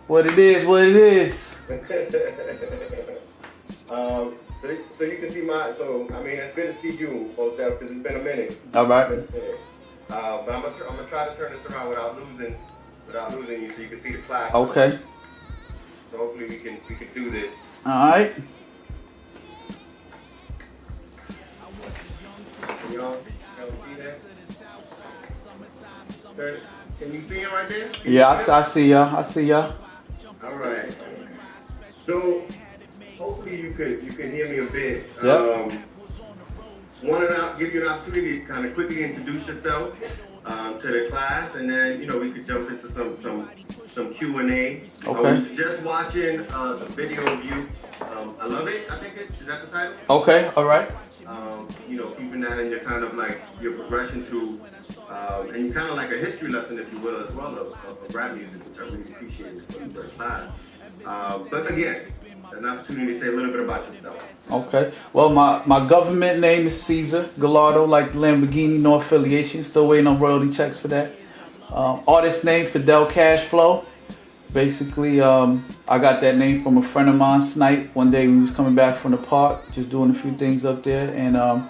What it is, what it is. So you can see I mean, it's good to see you, both because it's been a minute. All right. But I'm gonna try to turn this around without losing you, so you can see the class. Okay. So hopefully we can do this. All right. Y'all see that? Can you see him right there? Yeah, I see y'all. I see y'all. All right. So hopefully you could hear me a bit. Yep. Want to give you an opportunity to kind of quickly introduce yourself to the class, and then we could jump into some Q&A. Okay. I was just watching the video of you. I love it. I think is that the title? Okay. All right. Keeping that in your kind of like your progression through, and kind of like a history lesson, if you will, as well of rap music, which I really appreciate for the first class. But again, an opportunity to say a little bit about yourself. Okay. Well, my government name is Caesar Gallardo, like Lamborghini, no affiliation. Still waiting on royalty checks for that. Artist name F.Cashflow. Basically, I got that name from a friend of mine, Snipe. One day we was coming back from the park, just doing a few things up there, and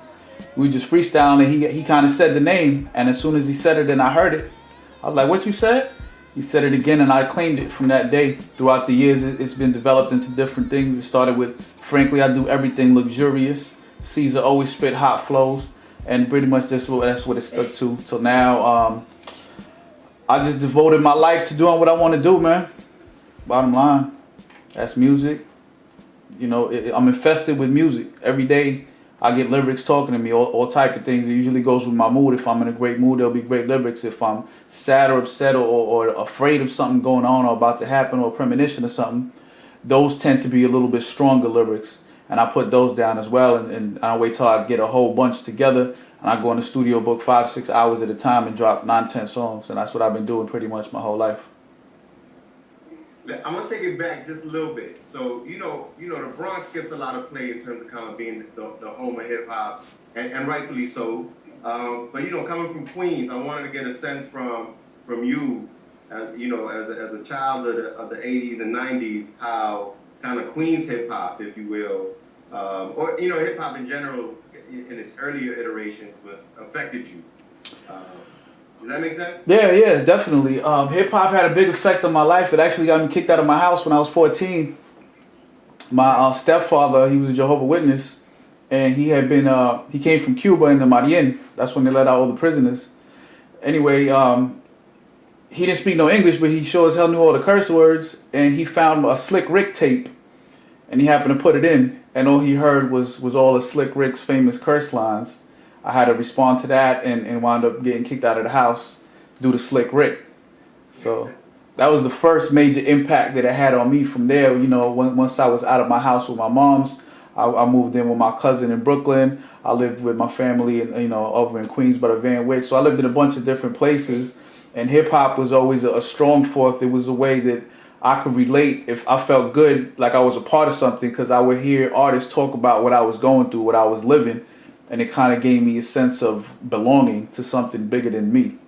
we just freestyling, and he kind of said the name, and as soon as he said it and I heard it, I was like, what you said? He said it again, and I claimed it from that day. Throughout the years, it's been developed into different things. It started with, frankly, I do everything luxurious. Caesar always spit hot flows, and pretty much that's what it stuck to. So now, I just devoted my life to doing what I want to do, man. Bottom line, that's music. I'm infested with music. Every day I get lyrics talking to me, all type of things. It usually goes with my mood. If I'm in a great mood, there'll be great lyrics. If I'm sad or upset or afraid of something going on or about to happen or a premonition or something, those tend to be a little bit stronger lyrics. And I put those down as well, and I wait till I get a whole bunch together, and I go in the studio, book 5-6 hours at a time, and drop 9-10 songs, and that's what I've been doing pretty much my whole life. I'm gonna take it back just a little bit. So the Bronx gets a lot of play in terms of kind of being the home of hip hop, and rightfully so. But coming from Queens, I wanted to get a sense from you, as a child of the 80s and 90s, how kind of Queens hip hop, if you will, or hip hop in general in its earlier iterations, affected you. Does that make sense? Yeah, definitely. Hip hop had a big effect on my life. It actually got me kicked out of my house when I was 14. My stepfather, he was a Jehovah's Witness, and he came from Cuba in the Marien. That's when they let out all the prisoners. Anyway, he didn't speak no English, but he sure as hell knew all the curse words, and he found a Slick Rick tape, and he happened to put it in, and all he heard was all of Slick Rick's famous curse lines. I had to respond to that and wound up getting kicked out of the house due to Slick Rick. So that was the first major impact that it had on me. From there, once I was out of my house with my mom's, I moved in with my cousin in Brooklyn. I lived with my family, over in Queens, but Van Wyck. So I lived in a bunch of different places, and hip hop was always a strong force. It was a way that I could relate if I felt good, like I was a part of something, because I would hear artists talk about what I was going through, what I was living, and it kind of gave me a sense of belonging to something bigger than me.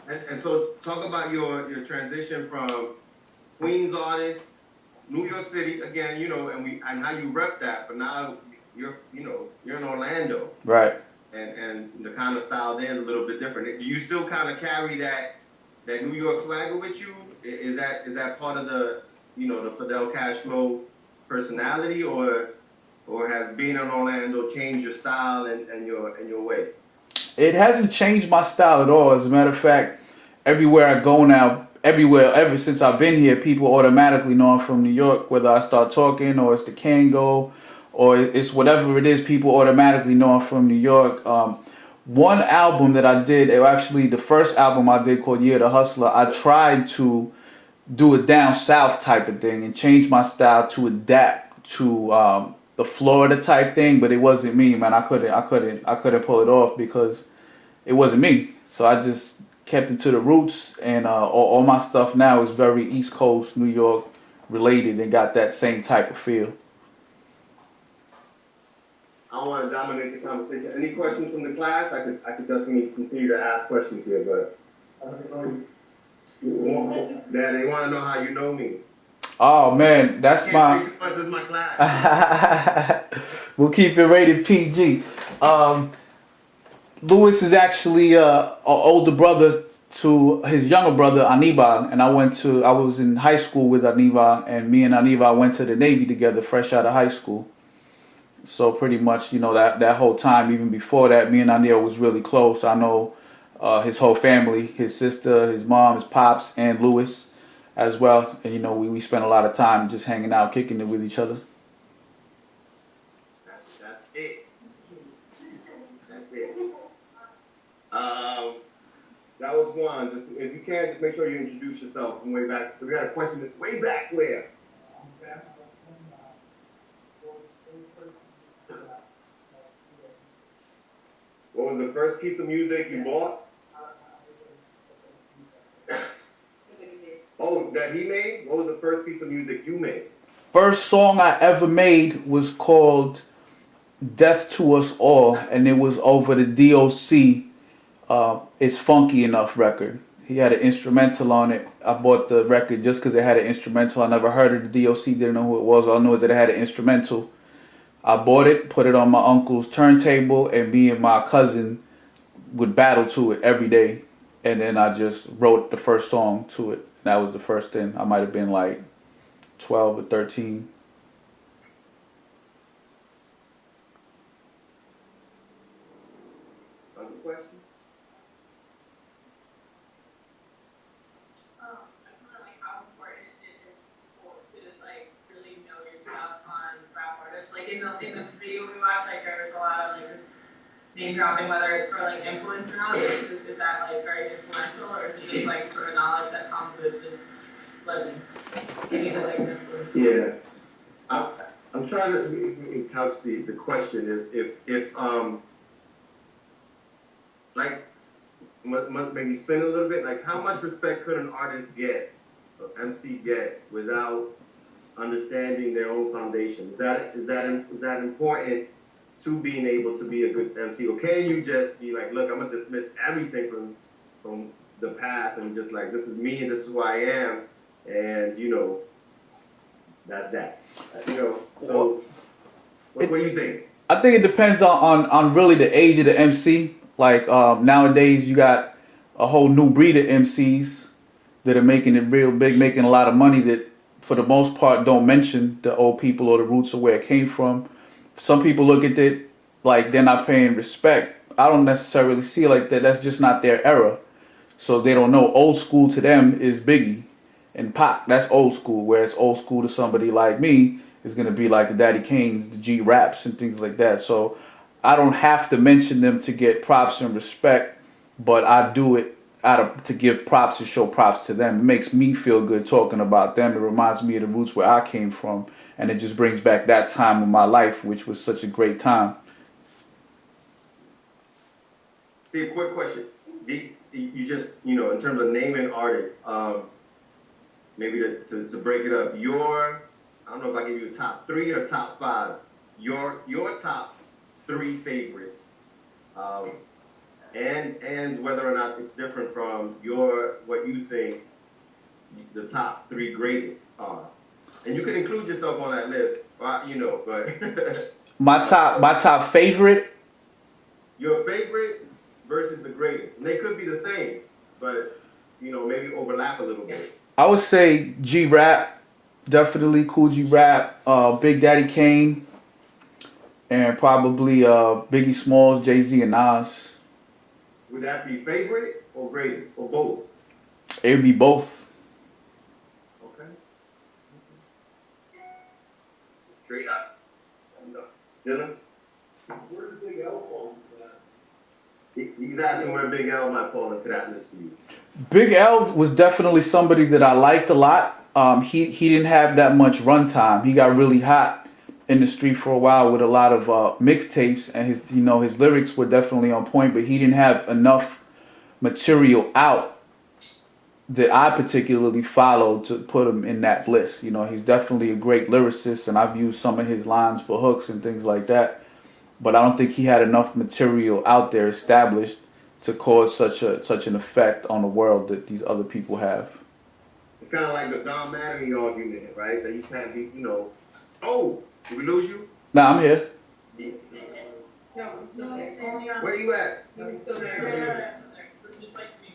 And so talk about your transition from Queens artist, New York City again, and how you rep that, but now you're in Orlando. Right. And the kind of style there is a little bit different. Do you still kind of carry that New York swagger with you? Is that part of the the F.Cashflow personality, or has being in Orlando changed your style and your way? It hasn't changed my style at all. As a matter of fact, everywhere I go now, ever since I've been here, people automatically know I'm from New York. Whether I start talking or it's the Kango or it's whatever it is, people automatically know I'm from New York. One album that I did, actually the first album I did called Year the Hustler, I tried to do a down south type of thing and change my style to adapt to the Florida type thing, but it wasn't me, man. I couldn't pull it off because it wasn't me. So I just kept it to the roots, and all my stuff now is very East Coast, New York related, and got that same type of feel. I don't want to dominate the conversation. Any questions from the class? I could definitely continue to ask questions here, but Dad, they want to know how you know me. Oh man, that's Can't my. say too much. This is my class. We'll keep it rated PG. Lewis is actually an older brother to his younger brother Aniba, and I was in high school with Aniba, and me and Aniba went to the Navy together, fresh out of high school. So pretty much, that whole time, even before that, me and Aniba was really close. I know his whole family, his sister, his mom, his pops, and Lewis as well. And we spent a lot of time just hanging out, kicking it with each other. That's it. That's it. That was one. Just if you can, just make sure you introduce yourself from way back. So we got a question that's way back where. What was the first piece of music you bought? Oh, that he made? What was the first piece of music you made? First song I ever made was called Death to Us All, and it was over the DOC It's Funky Enough record. He had an instrumental on it. I bought the record just because it had an instrumental. I never heard of the DOC, didn't know who it was. All I knew is that it had an instrumental. I bought it, put it on my uncle's turntable, and me and my cousin would battle to it every day. And then I just wrote the first song to it. That was the first thing. I might have been like 12 or 13. Other questions? I just wonder like how important it is to like really know your stuff on rap artists. Like in the video we watched, like there was a lot of like just name dropping, whether it's for like influence or not. Like, is that like very influential, or is it just like sort of knowledge that comes with just living? Yeah. I'm trying to couch the question. If like maybe spin a little bit, like how much respect could an artist get, or MC get, without understanding their own foundation? Is that important to being able to be a good MC, or can you just be like, look, I'm gonna dismiss everything from the past and just like, this is me and this is who I am, and that's that. So what do you think? I think it depends on really the age of the MC. Like nowadays, you got a whole new breed of MCs that are making it real big, making a lot of money that, for the most part, don't mention the old people or the roots of where it came from. Some people look at it like they're not paying respect. I don't necessarily see it like that. That's just not their era. So they don't know. Old school to them is Biggie and Pac. That's old school. Whereas old school to somebody like me is going to be like the Daddy Kanes, the G Raps, and things like that. So I don't have to mention them to get props and respect, but I do it to give props and show props to them. It makes me feel good talking about them. It reminds me of the roots where I came from, and it just brings back that time of my life, which was such a great time. See, a quick question. You just, in terms of naming artists, maybe to break it up, I don't know if I give you a top 3 or top 5, your top 3 favorites, and whether or not it's different from what you think the top 3 greatest are. And you can include yourself on that list, but my top favorite. Your favorite versus the greatest. And they could be the same, but maybe overlap a little bit. I would say G Rap, definitely Cool G Rap, Big Daddy Kane, and probably Biggie Smalls, Jay-Z, and Nas. Would that be favorite or greatest or both? It would be both. Okay. Straight up. Dylan? Where's Big L fall into that? He's asking where Big L might fall into that list for you. Big L was definitely somebody that I liked a lot. He didn't have that much runtime. He got really hot in the street for a while with a lot of mixtapes, and his lyrics were definitely on point, but he didn't have enough material out that I particularly followed to put him in that list. He's definitely a great lyricist, and I've used some of his lines for hooks and things like that. But I don't think he had enough material out there established to cause such an effect on the world that these other people have. It's kind of like the Don Mattingly argument, right? That you can't be, oh, did we lose you? Nah, I'm here. No, I'm still there. Where you at? I'm still there. Just like me.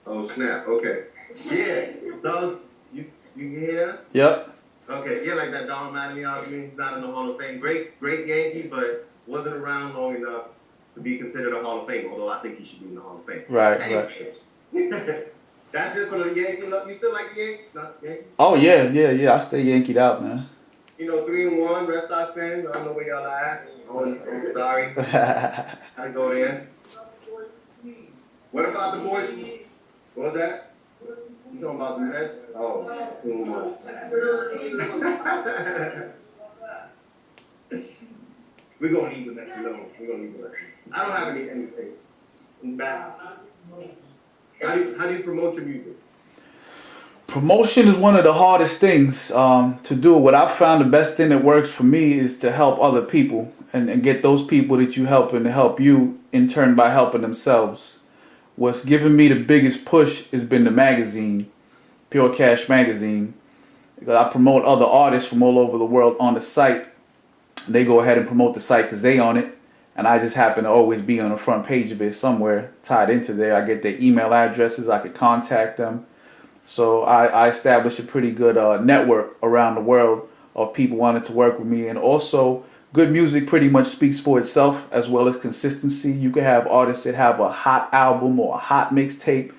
Oh, snap. Okay. Yeah. Those, you can hear? Yep. Okay. Yeah, like that Don Mattingly argument. He's not in the Hall of Fame. Great Yankee, but wasn't around long enough to be considered a Hall of Fame, although I think he should be in the Hall of Fame. Right. That's just for the Yankee love. You still like the Yankees? Not Yankees? Oh yeah. I stay Yankeed out, man. 3-1, Red Sox fans. I don't know where y'all are at. Oh, sorry. I go there. What about the boys? What was that? You talking about the Mets? Oh, 2-1. We're gonna leave the Mets alone. I don't have anything. In fact, how do you promote your music? Promotion is one of the hardest things to do. What I've found the best thing that works for me is to help other people and get those people that you help and to help you in turn by helping themselves. What's given me the biggest push has been the magazine, Pure Cash Magazine. Because I promote other artists from all over the world on the site. They go ahead and promote the site because they own it. And I just happen to always be on the front page of it somewhere tied into there. I get their email addresses. I could contact them. So I established a pretty good network around the world of people wanting to work with me. And also, good music pretty much speaks for itself, as well as consistency. You can have artists that have a hot album or a hot mixtape,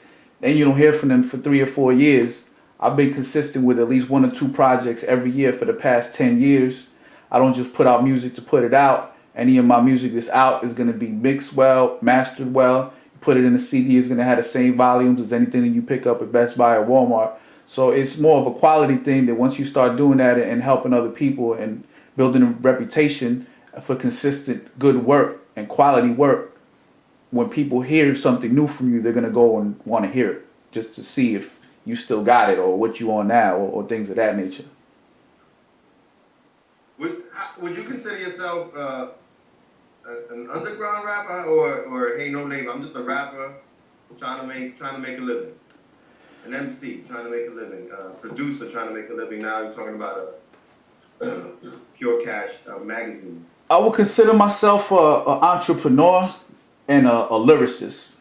and you don't hear from them for 3 or 4 years. I've been consistent with at least 1 or 2 projects every year for the past 10 years. I don't just put out music to put it out. Any of my music that's out is going to be mixed well, mastered well. Put it in a CD, it's going to have the same volumes as anything that you pick up at Best Buy or Walmart. So it's more of a quality thing that once you start doing that and helping other people and building a reputation for consistent good work and quality work, when people hear something new from you, they're going to go and want to hear it just to see if you still got it or what you on now or things of that nature. Would you consider yourself an underground rapper or hey, no name, I'm just a rapper trying to make a living, an MC trying to make a living, producer trying to make a living? Now you're talking about a Pure Cash magazine. I would consider myself an entrepreneur and a lyricist,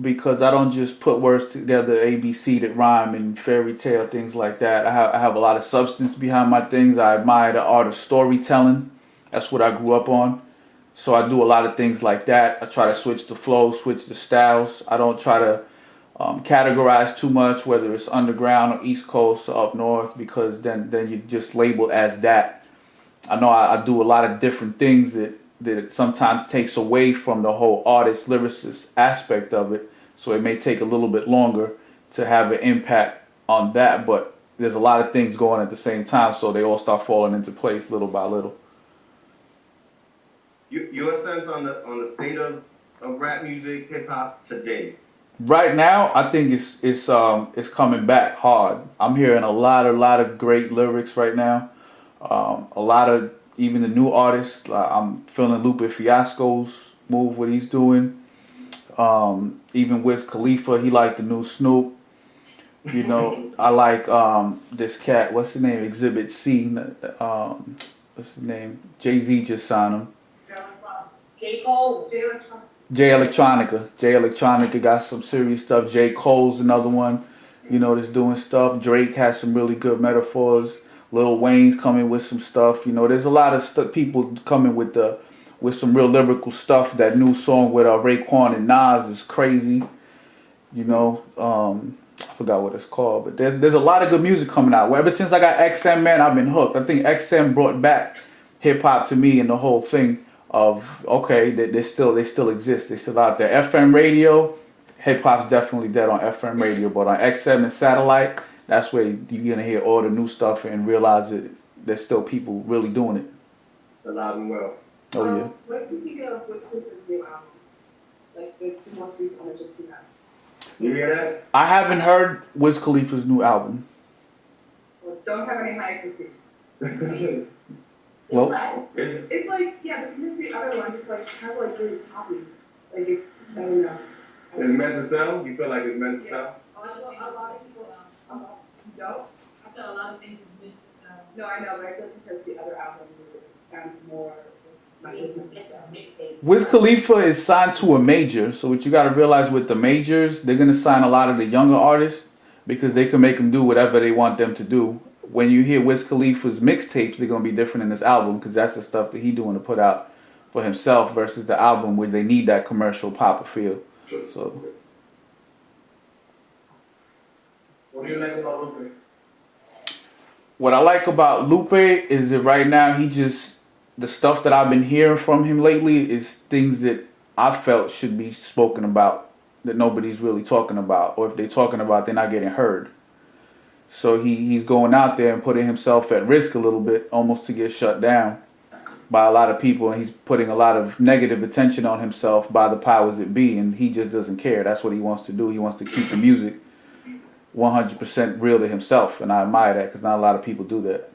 because I don't just put words together ABC that rhyme and fairy tale things like that. I have a lot of substance behind my things. I admire the art of storytelling. That's what I grew up on. So I do a lot of things like that. I try to switch the flow, switch the styles. I don't try to categorize too much, whether it's underground or East Coast or up north, because then you're just labeled as that. I know I do a lot of different things that it sometimes takes away from the whole artist lyricist aspect of it. So it may take a little bit longer to have an impact on that, but there's a lot of things going at the same time, so they all start falling into place little by little. Your sense on the state of rap music, hip hop today? Right now, I think it's coming back hard. I'm hearing a lot of great lyrics right now. A lot of even the new artists. I'm feeling Lupe Fiasco's move, what he's doing. Even Wiz Khalifa, he liked the new Snoop. I like this cat. What's his name? Exhibit C. What's his name? Jay-Z just signed him. J. Cole. Jay Electronica got some serious stuff. J. Cole's another one, that's doing stuff. Drake has some really good metaphors. Lil Wayne's coming with some stuff. There's a lot of people coming with some real lyrical stuff. That new song with Raekwon and Nas is crazy. I forgot what it's called, but there's a lot of good music coming out. Well, ever since I got XM, man, I've been hooked. I think XM brought back hip hop to me and the whole thing of, okay, they still exist. They still out there. FM radio, hip hop's definitely dead on FM radio, but on XM and satellite, that's where you're gonna hear all the new stuff and realize that there's still people really doing it. Alive and well. Oh yeah. What do you think of Wiz Khalifa's new album? Like the most recent one that just came out? You hear that? I haven't heard Wiz Khalifa's new album. Well, don't have any high expectations. Well, It's like, yeah, but compared to the other one, it's like kind of like really poppy. Like it's, I don't know. Is it meant to sell? You feel like it's meant to sell? A lot of people, don't. I said a lot of things is meant to sell. No, I know, but I feel like because the other albums, it sounds more, it's not just meant to sell. Wiz Khalifa is signed to a major, so what you got to realize with the majors, they're gonna sign a lot of the younger artists because they can make them do whatever they want them to do. When you hear Wiz Khalifa's mixtapes, they're gonna be different in this album because that's the stuff that he doing to put out for himself versus the album where they need that commercial pop feel. So What do you like about Lupe? what I like about Lupe is that right now the stuff that I've been hearing from him lately is things that I felt should be spoken about that nobody's really talking about, or if they're talking about, they're not getting heard. So he's going out there and putting himself at risk a little bit, almost to get shut down by a lot of people, and he's putting a lot of negative attention on himself by the powers that be, and he just doesn't care. That's what he wants to do. He wants to keep the music 100% real to himself, and I admire that because not a lot of people do that.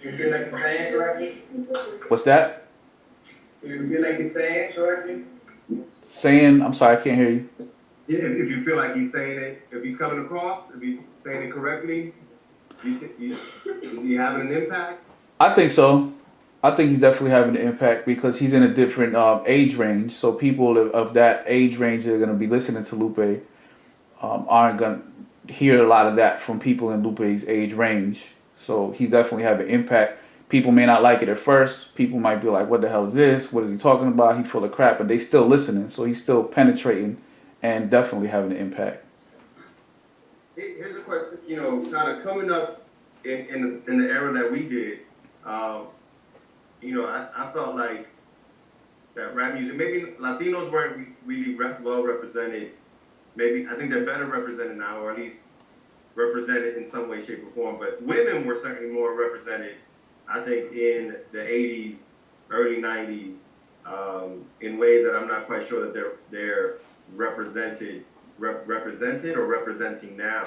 Do you feel like you're saying it correctly? What's that? Do you feel like you're saying it correctly? I'm sorry, I can't hear you. Yeah, if you feel like he's saying it, if he's coming across, if he's saying it correctly, is he having an impact? I think so. I think he's definitely having an impact because he's in a different age range. So people of that age range that are going to be listening to Lupe aren't going to hear a lot of that from people in Lupe's age range. So he's definitely having an impact. People may not like it at first. People might be like, what the hell is this? What is he talking about? He's full of crap. But they still listening. So he's still penetrating and definitely having an impact. Here's a question, kind of coming up in the era that we did, I felt like that rap music, maybe Latinos weren't really well represented. Maybe, I think they're better represented now, or at least represented in some way, shape, or form. But women were certainly more represented, I think, in the 80s, early 90s, in ways that I'm not quite sure that they're represented or representing now.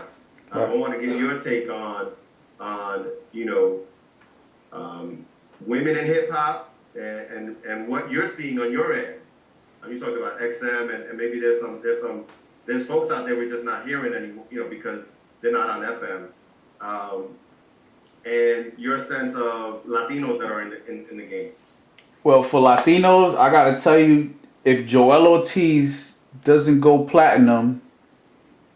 I want to get your take on women in hip hop and what you're seeing on your end. You talked about XM and maybe there's folks out there we're just not hearing anymore, because they're not on FM. And your sense of Latinos that are in the game. Well, for Latinos, I gotta tell you, if Joel Ortiz doesn't go platinum,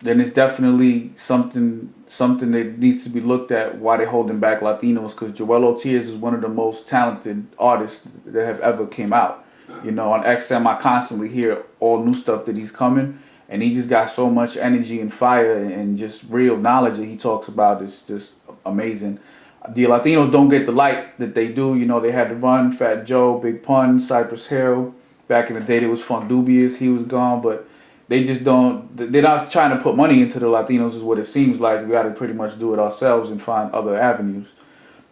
then it's definitely something that needs to be looked at why they're holding back Latinos, because Joel Ortiz is one of the most talented artists that have ever came out. On XM, I constantly hear all new stuff that he's coming, and he just got so much energy and fire and just real knowledge that he talks about is just amazing. The Latinos don't get the light that they do. They had to run Fat Joe, Big Pun, Cypress Hill. Back in the day, there was Funk Dubious. He was gone, but they just don't. They're not trying to put money into the Latinos, is what it seems like. We got to pretty much do it ourselves and find other avenues.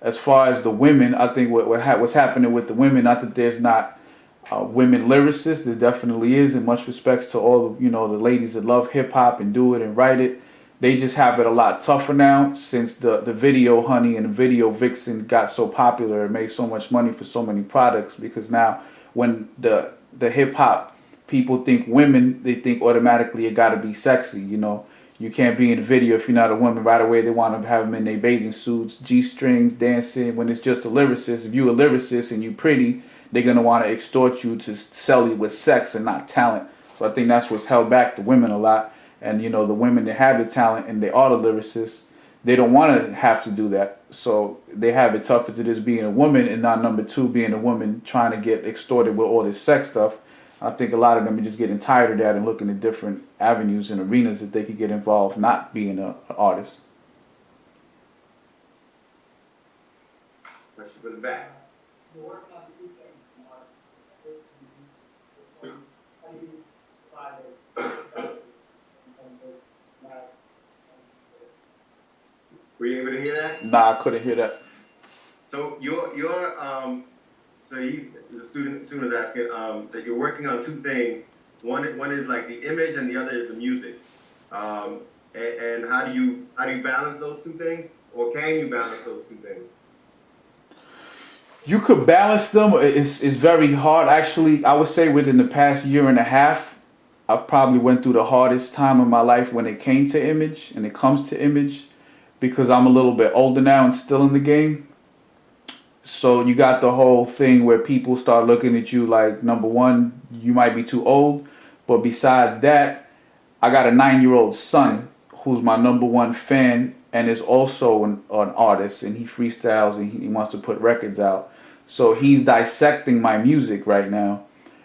As far as the women, I think what's happening with the women, not that there's not women lyricists, there definitely is, in much respects to all the the ladies that love hip hop and do it and write it. They just have it a lot tougher now since the video honey and the video vixen got so popular and made so much money for so many products, because now when the hip hop people think women, they think automatically it got to be sexy. You can't be in a video if you're not a woman. Right away they want to have them in their bathing suits, G-strings, dancing, when it's just a lyricist. If you're a lyricist and you're pretty, they're going to want to extort you to sell you with sex and not talent. So I think that's what's held back the women a lot. And the women that have the talent and they are the lyricists, they don't want to have to do that. So they have it tough as it is being a woman, and not number two, being a woman trying to get extorted with all this sex stuff. I think a lot of them are just getting tired of that and looking at different avenues and arenas that they could get involved, not being an artist. Question for the back. Were you able to hear that? Nah, I couldn't hear that. So the student is asking that you're working on two things. One is like the image, and the other is the music. And how do you balance those two things, or can you balance those two things? You could balance them. It's very hard. Actually, I would say within the past year and a half, I've probably went through the hardest time of my life when it came to image and it comes to image, because I'm a little bit older now and still in the game. So you got the whole thing where people start looking at you like, number one, you might be too old. But besides that, I got a 9-year-old son who's my number one fan and is also an artist, and he freestyles and he wants to put records out. So he's dissecting my music right now.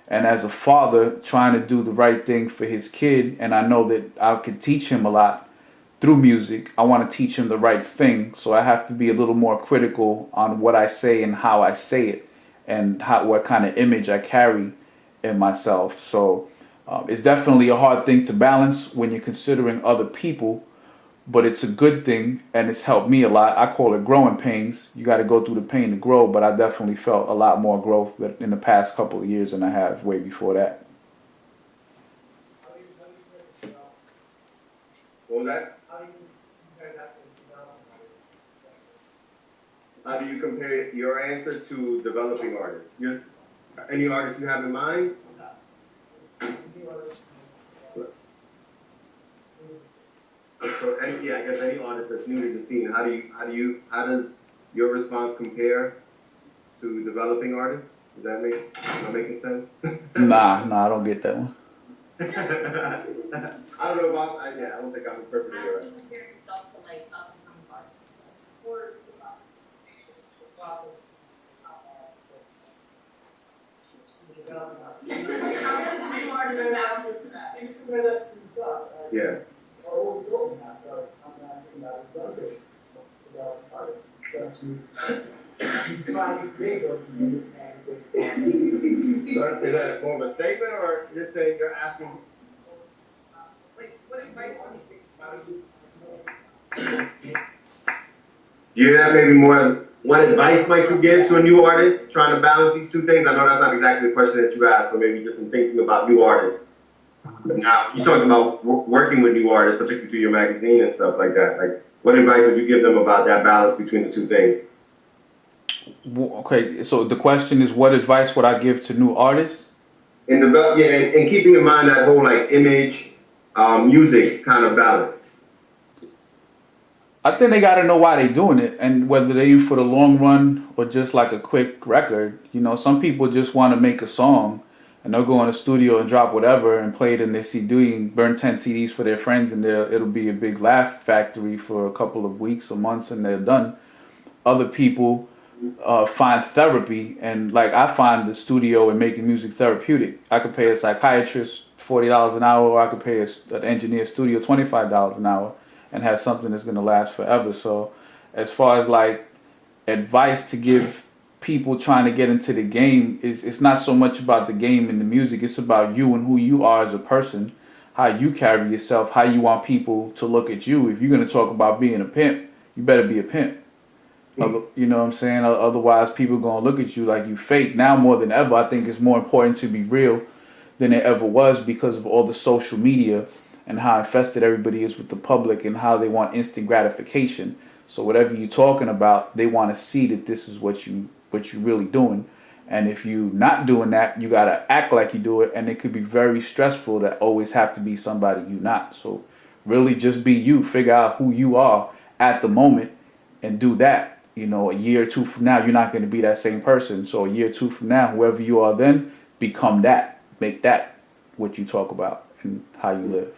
And as a father, trying to do the right thing for his kid, and I know that I could teach him a lot through music. I want to teach him the right thing, so I have to be a little more critical on what I say and how I say it, and what kind of image I carry in myself. So it's definitely a hard thing to balance when you're considering other people, but it's a good thing, and it's helped me a lot. I call it growing pains. You got to go through the pain to grow, but I definitely felt a lot more growth in the past couple of years than I have way before that. What was that? How do you compare that to development? How do you compare your answer to developing artists? Any artists you have in mind? So, I guess any artist that's new to the scene, how does your response compare to developing artists? Does that making sense? Nah, I don't get that one. I don't know about, I don't think I'm interpreting How it do right. you compare yourself to like up and coming artists? Or like how does a new artist balance that? Things compare that to themselves. Yeah. Or what we told them now, so I'm asking about developing artists. You try to create those things and So is that more of a statement, or just saying you're asking? Like, what advice would you give? You have maybe more, what advice might you give to a new artist trying to balance these two things? I know that's not exactly the question that you asked, but maybe just some thinking about new artists. Now, you talked about working with new artists, particularly through your magazine and stuff like that. Like, what advice would you give them about that balance between the two things? Okay, so the question is, what advice would I give to new artists? And keeping in mind that whole like image, music kind of balance. I think they got to know why they're doing it, and whether they for the long run or just like a quick record. You know, some people just want to make a song, and they'll go in the studio and drop whatever and play it in their CD and burn 10 CDs for their friends, and it'll be a big laugh factory for a couple of weeks or months, and they're done. Other people find therapy, and like I find the studio and making music therapeutic. I could pay a psychiatrist $40 an hour, or I could pay an engineer studio $25 an hour and have something that's going to last forever. So as far as like advice to give people trying to get into the game, it's not so much about the game and the music. It's about you and who you are as a person, how you carry yourself, how you want people to look at you. If you're going to talk about being a pimp, you better be a pimp. You know what I'm saying? Otherwise, people going to look at you like you fake. Now more than ever, I think it's more important to be real than it ever was, because of all the social media and how infested everybody is with the public and how they want instant gratification. So whatever you're talking about, they want to see that this is what you're really doing. And if you're not doing that, you got to act like you do it. And it could be very stressful to always have to be somebody you're not. So really just be you. Figure out who you are at the moment and do that. You know, a year or two from now, you're not going to be that same person. So a year or two from now, whoever you are then, become that. Make that what you talk about and how you live.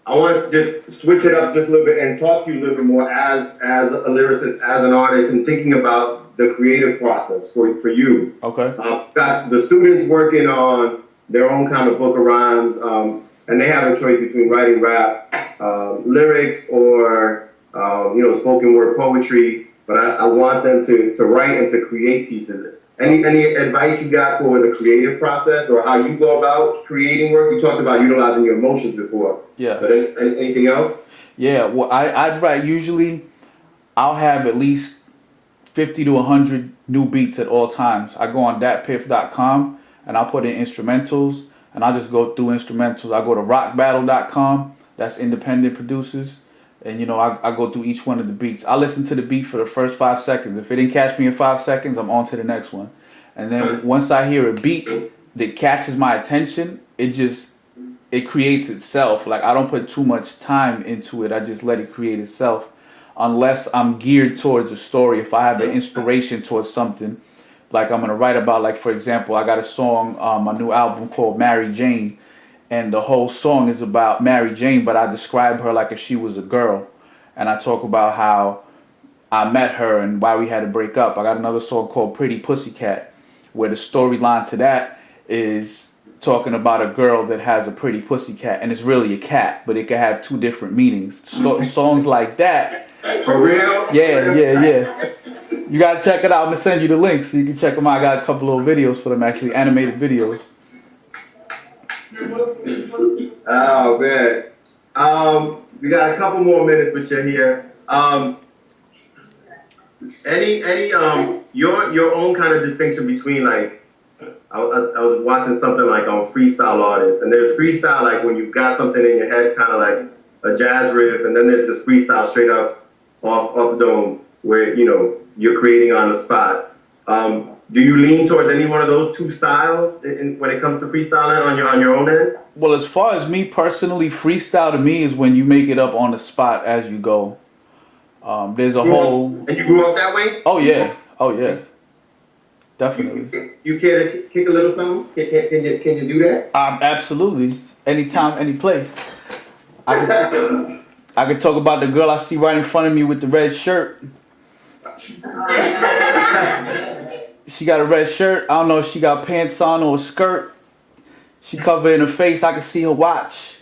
I want to just switch it up just a little bit and talk to you a little bit more as a lyricist, as an artist, and thinking about the creative process for you. Okay. Got the students working on their own kind of book of rhymes, and they have a choice between writing rap, lyrics, or spoken word poetry. But I want them to write and to create pieces. Any advice you got for the creative process, or how you go about creating work? You talked about utilizing your emotions before. Yeah. But anything else? Yeah. Well, I'd write. Usually, I'll have at least 50 to 100 new beats at all times. I go on datpiff.com and I'll put in instrumentals, and I'll just go through instrumentals. I go to rockbattle.com. That's independent producers. And, I go through each one of the beats. I listen to the beat for the first 5 seconds. If it didn't catch me in 5 seconds, I'm on to the next one. And then once I hear a beat that catches my attention, it creates itself. Like I don't put too much time into it. I just let it create itself. Unless I'm geared towards a story, if I have an inspiration towards something, like I'm gonna write about, like for example, I got a song on my new album called Mary Jane, and the whole song is about Mary Jane, but I describe her like if she was a girl, and I talk about how I met her and why we had to break up. I got another song called Pretty Pussycat, where the storyline to that is talking about a girl that has a pretty pussycat, and it's really a cat, but it can have two different meanings. Songs like that. For real? Yeah. You gotta check it out. I'm gonna send you the links so you can check them out. I got a couple of videos for them, actually, animated videos. Oh man. We got a couple more minutes with you here. Any your own kind of distinction between like I was watching something like on freestyle artists, and there's freestyle like when you've got something in your head, kind of like a jazz riff, and then there's just freestyle straight up off dome where you're creating on the spot. Do you lean towards any one of those two styles when it comes to freestyling on your own end? Well, as far as me personally, freestyle to me is when you make it up on the spot as you go. There's a whole. And you grew up that way? Oh yeah, definitely. You care to kick a little something? Can you do that? Absolutely. Anytime, any place. I could talk about the girl I see right in front of me with the red shirt. She got a red shirt. I don't know if she got pants on or a skirt. She covered in her face. I can see her watch.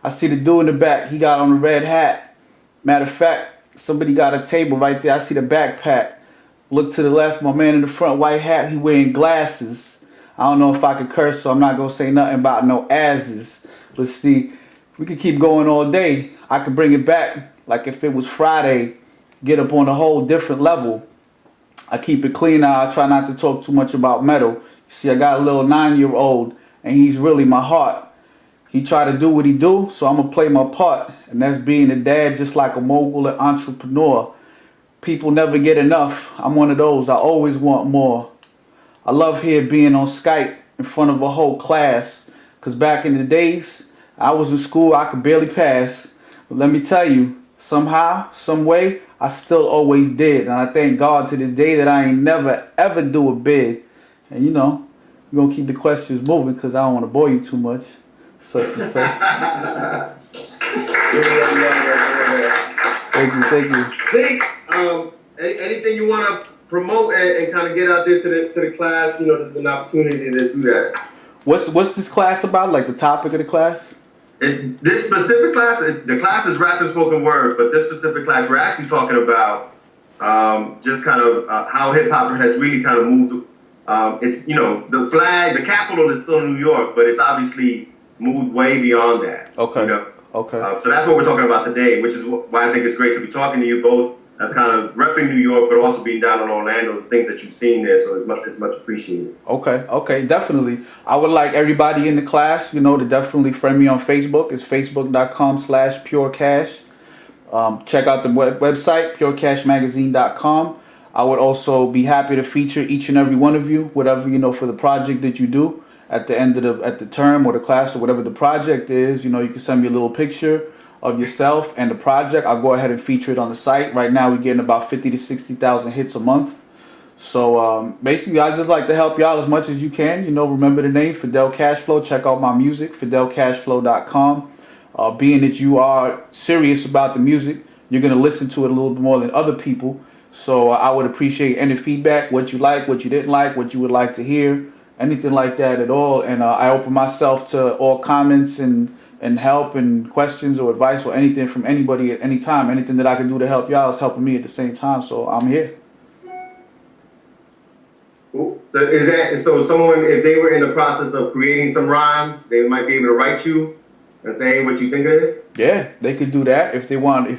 I see the dude in the back. He got on a red hat. Matter of fact, somebody got a table right there. I see the backpack. Look to the left. My man in the front, white hat. He wearing glasses. I don't know if I could curse, so I'm not going to say nothing about no asses. But see, we could keep going all day. I could bring it back like if it was Friday. Get up on a whole different level. I keep it clean now. I try not to talk too much about metal. You see, I got a little 9-year-old, and he's really my heart. He try to do what he do, so I'm going to play my part. And that's being a dad, just like a mogul and entrepreneur. People never get enough. I'm one of those. I always want more. I love here being on Skype in front of a whole class. Because back in the days, I was in school, I could barely pass. But let me tell you, somehow, some way, I still always did. And I thank God to this day that I ain't never, ever do a bid. And we're going to keep the questions moving because I don't want to bore you too much. Such and such. Thank you. Zeke, anything you want to promote and kind of get out there to the class? There's an opportunity to do that. What's this class about? Like the topic of the class? This specific class, the class is rap and spoken word, but this specific class, we're actually talking about just kind of how hip hop has really kind of moved. It's the flag, the capital is still in New York, but it's obviously moved way beyond that. Okay. Okay. So that's what we're talking about today, which is why I think it's great to be talking to you both as kind of repping New York, but also being down in Orlando, things that you've seen there. So it's much appreciated. Okay, definitely. I would like everybody in the class, to definitely friend me on Facebook. It's facebook.com/purecash. Check out the website, purecashmagazine.com. I would also be happy to feature each and every one of you, whatever, for the project that you do at the end of the term or the class or whatever the project is. You can send me a little picture of yourself and the project. I'll go ahead and feature it on the site. Right now we're getting about 50 to 60,000 hits a month. So basically I just like to help y'all as much as you can. Remember the name, Fidel Cashflow. Check out my music, fidelcashflow.com. Being that you are serious about the music, you're going to listen to it a little bit more than other people. So I would appreciate any feedback, what you like, what you didn't like, what you would like to hear, anything like that at all. And I open myself to all comments and help and questions or advice or anything from anybody at any time. Anything that I can do to help y'all is helping me at the same time. So I'm here. Cool. So someone, if they were in the process of creating some rhymes, they might be able to write you and say what you think it is? Yeah, they could do that. If they want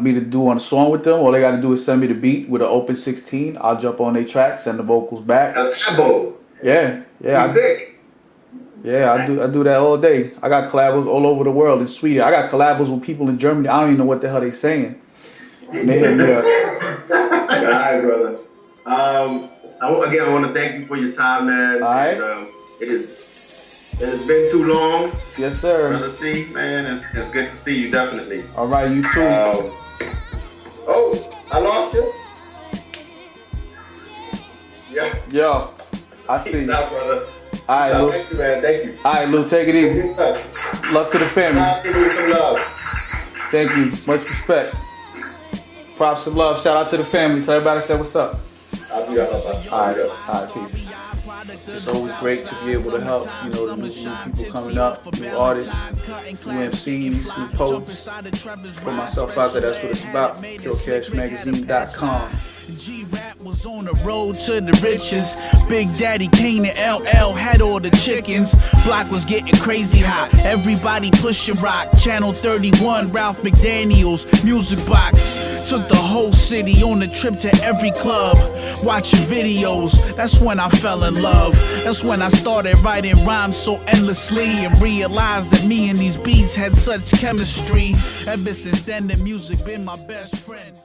me to do on a song with them, all they got to do is send me the beat with an open 16. I'll jump on their track, send the vocals back. Yeah. I do that all day. I got collabs all over the world in Sweden. I got collabs with people in Germany. I don't even know what the hell they saying. And they hit me up. All right, brother. I want to thank you for your time, man. All right. And, it is It's been too long. Yes, sir. Brother C, man, it's good to see you, definitely. All right, you too. Oh, I lost you? Yeah. Yo, I see Peace you. out, brother. All right, Lou. Thank you, man. Thank you. All right, Lou, take it easy. Keep in touch. Love to the family. I'll give you some love. Thank you. Much respect. Props and love. Shout out to the family. Tell everybody I said what's up. I'll do that, brother. All right, peace. It's always great to be able to help, you know, the new people coming up, new artists, new MCs, new poets. Put myself out there, that's what it's about. PureCashMagazine.com. G-Rap was on the road to the riches. Big Daddy Kane and LL had all the chickens. Block was getting crazy hot. Everybody pushing rock. Channel 31, Ralph McDaniels, Music Box. Took the whole city on a trip to every club. Watching videos, that's when I fell in love. That's when I started writing rhymes so endlessly and realized that me and these beats had such chemistry. Ever since then, the music been my best friend.